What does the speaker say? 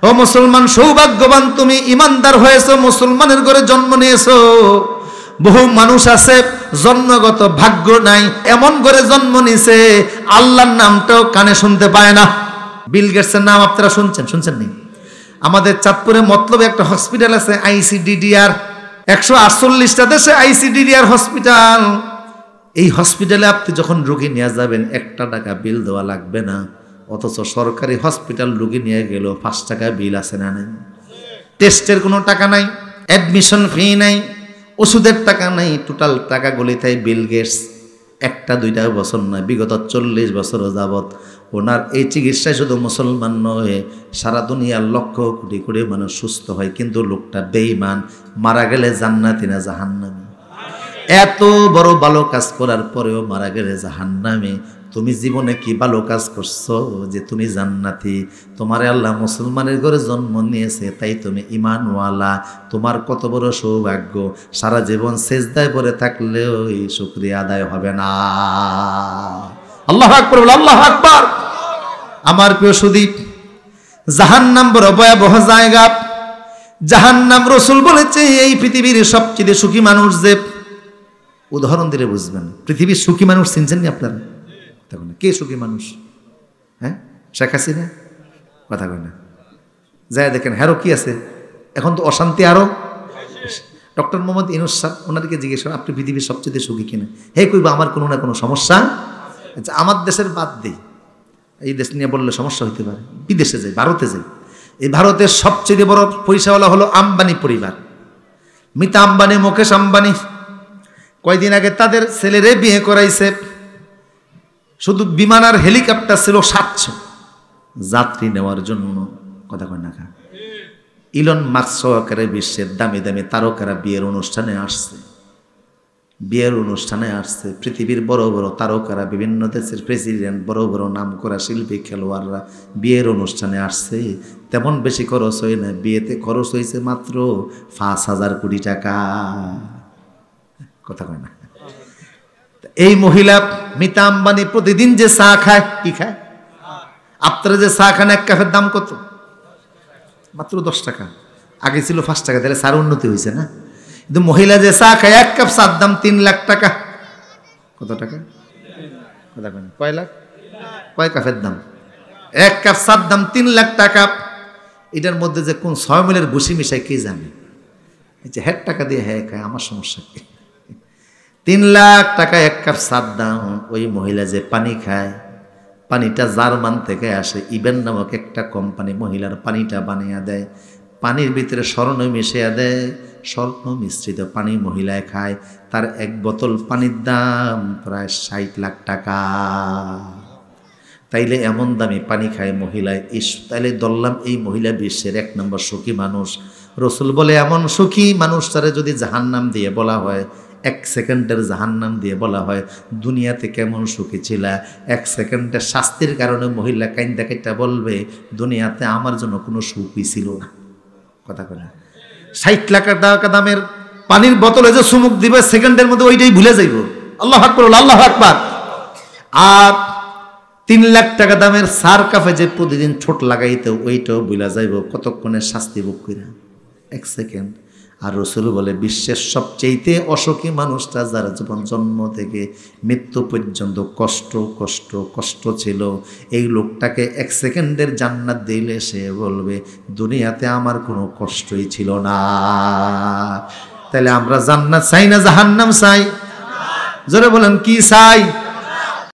ও মুসলমান, সৌভাগ্যবান তুমি, ইমানদার হয়েছো, মুসলমানের ঘরে জন্ম নিয়েছো। বহু মানুষ আছে জন্মগত ভাগ্য নাই, এমন করে জন্ম নিছে আল্লাহর নামটাও কানে শুনতে পায় না। বিল গেটসের নাম আপনারা শুনছেন নি? আমাদের চাঁদপুরে মতলবে একটা হসপিটাল আছে, আইসিডিডিআর। 148টা দেশে আইসিডিডিআর হসপিটাল। এই হসপিটালে আপনি যখন রোগী নিয়ে যাবেন 1 টাকা বিল দেওয়া লাগবে না, অথচ সরকারি হসপিটাল রোগী নিয়ে গেল 5 টাকা বিল আছে না নাই? টেস্টের কোনো টাকা নাই, অ্যাডমিশন ফি নাই, ওষুধের টাকা নাই, টোটাল টাকাগুলি তাই বিল গেটস 1-2 বছর নয়, বিগত 40 বছর যাবৎ ওনার এই চিকিৎসায় শুধু মুসলমান নয়, সারা দুনিয়ার লক্ষ কোটি কোটি মানুষ সুস্থ হয়। কিন্তু লোকটা বেঈমান, মারা গেলে জান্নাতি না জাহান্নামী? এত বড় ভালো কাজ করার পরেও মারা গেলে জাহান্নামী। তুমি জীবনে কি ভালো কাজ করছো যে তুমি জান্নাতি? তোমারে আল্লাহ মুসলমানের ঘরে জন্ম নিয়েছে, তাই তুমি ঈমানওয়ালা। তোমার কত বড় সৌভাগ্য। সারা জীবন সেজদায় পড়ে থাকলেও এই শুকরিয়া আদায় হবে না। আল্লাহু আকবার, আল্লাহু আকবার। আমার প্রিয় সুদীপ, জাহান্নাম বড় ভয়াবহ জায়গা। জাহান্নাম, রাসূল বলেছে এই পৃথিবীর সবচেয়ে সুখী মানুষ যে, উদাহরণ দিলে বুঝবেন। পৃথিবীর সুখী মানুষ চিনছেন নি আপনারা? তখন কে সুখী মানুষ? হ্যাঁ, শেখ হাসিনা? কথা কয় না। যাই দেখেন হ্যারো কি আছে, এখন তো অশান্তি আরো। ডক্টর মোহাম্মদ ইউনূস সাহেব, ওনাদেরকে জিজ্ঞেস করেন আপনি পৃথিবীর সবচেয়ে সুখী কিনা? হে কইবা আমার কোনো না কোনো সমস্যা। আচ্ছা, আমার দেশের বাদ দিই, এই দেশ নিয়ে বললে সমস্যা হইতে পারে। বিদেশে যাই, ভারতে যাই। এই ভারতের সবচেয়ে বড় পয়সাওয়ালা হলো আম্বানি পরিবার, মিতা আম্বানি, মুকেশ আম্বানি। কয়দিন আগে তাদের ছেলেরে বিয়ে করাইছে। শুধু বিমান আর হেলিকপ্টার ছিল 700 যাত্রী নেওয়ার জন্য। কথা কয় না? ইলন মাস্ক সহকারে বিশ্বের দামি দামি তারকারা বিয়ের অনুষ্ঠানে আসছে। পৃথিবীর বড় বড় তারকারা, বিভিন্ন দেশের প্রেসিডেন্ট, বড় বড় নাম করা শিল্পী, খেলোয়াড়রা বিয়ের অনুষ্ঠানে আসছে। তেমন বেশি খরচ হয় না, বিয়েতে খরচ হয়েছে মাত্র 5,000 কোটি টাকা। কথা কয় না? এই মহিলা মিতা আম্বানি প্রতিদিন যে চা খায়, কি খায়? আপনারা যে চা খান, 1 কাপের দাম কত? মাত্র 10 টাকা। আগে ছিল 5 টাকা। তাহলে সার উন্নতি হয়েছে না? কিন্তু মহিলা যে চা খায়, 1 কাপ চার দাম 3 লাখ টাকা। কত টাকা? কথা কয় না? কয় লাখ? কয় কাপের দাম? 1 কাপ চার দাম 3 লাখ টাকা। এটার মধ্যে যে কোন 6 মিলের ভুসি মিশায় কে জানে? হ্যাঁ টাকা দিয়ে হ্যাঁ খায়, আমার সমস্যা কি? 3 লাখ টাকা 1 কাপ চার দাম। ওই মহিলা যে পানি খায়, পানিটা জার্মান থেকে আসে, ইবেন নামক একটা কোম্পানি মহিলার পানিটা বানিয়ে দেয়। পানির ভিতরে স্বর্ণ মিশিয়ে দেয়, স্বর্ণ মিশ্রিত পানি মহিলায় খায়। তার 1 বোতল পানির দাম প্রায় 60 লাখ টাকা। তাইলে এমন দামি পানি খায় মহিলায়। তাইলে ধরলাম এই মহিলা বিশ্বের 1 নম্বর সুখী মানুষ। রাসূল বলে এমন সুখী মানুষটারে যদি জাহান্নাম দিয়ে বলা হয়, 1 সেকেন্ডের জাহান্নাম দিয়ে বলা হয় দুনিয়াতে কেমন সুখী ছিলা, 1 সেকেন্ডের শাস্তির কারণে মহিলা কাইন্দা কাইটা বলবে দুনিয়াতে আমার জন্য কোনো সুখই ছিল না। কথা কয় না? 60 লাখ টাকা দামের পানির বোতলে যে চুমুক দিবে, সেকেন্ডের মধ্যে ওইটাই ভুলে যাইব। আল্লাহু আকবার, আল্লাহু আকবার। আর 3 লাখ টাকা দামের সার কাপে যে প্রতিদিন ঠোঁট লাগাইতে, ওইটাও ভুলে যাইব কতক্ষণে শাস্তি ভোগ কইরা, 1 সেকেন্ড। আর রাসূল বলে বিশ্বের সবচেয়ে অসুখী মানুষটা যার জীবন জন্ম থেকে মৃত্যু পর্যন্ত কষ্ট কষ্ট কষ্ট ছিল, এই লোকটাকে 1 সেকেন্ডের জান্নাত দিলে সে বলবে দুনিয়াতে আমার কোনো কষ্টই ছিল না। তাহলে আমরা জান্নাত চাই না জাহান্নাম চাই? জোরে বলেন কি চাই?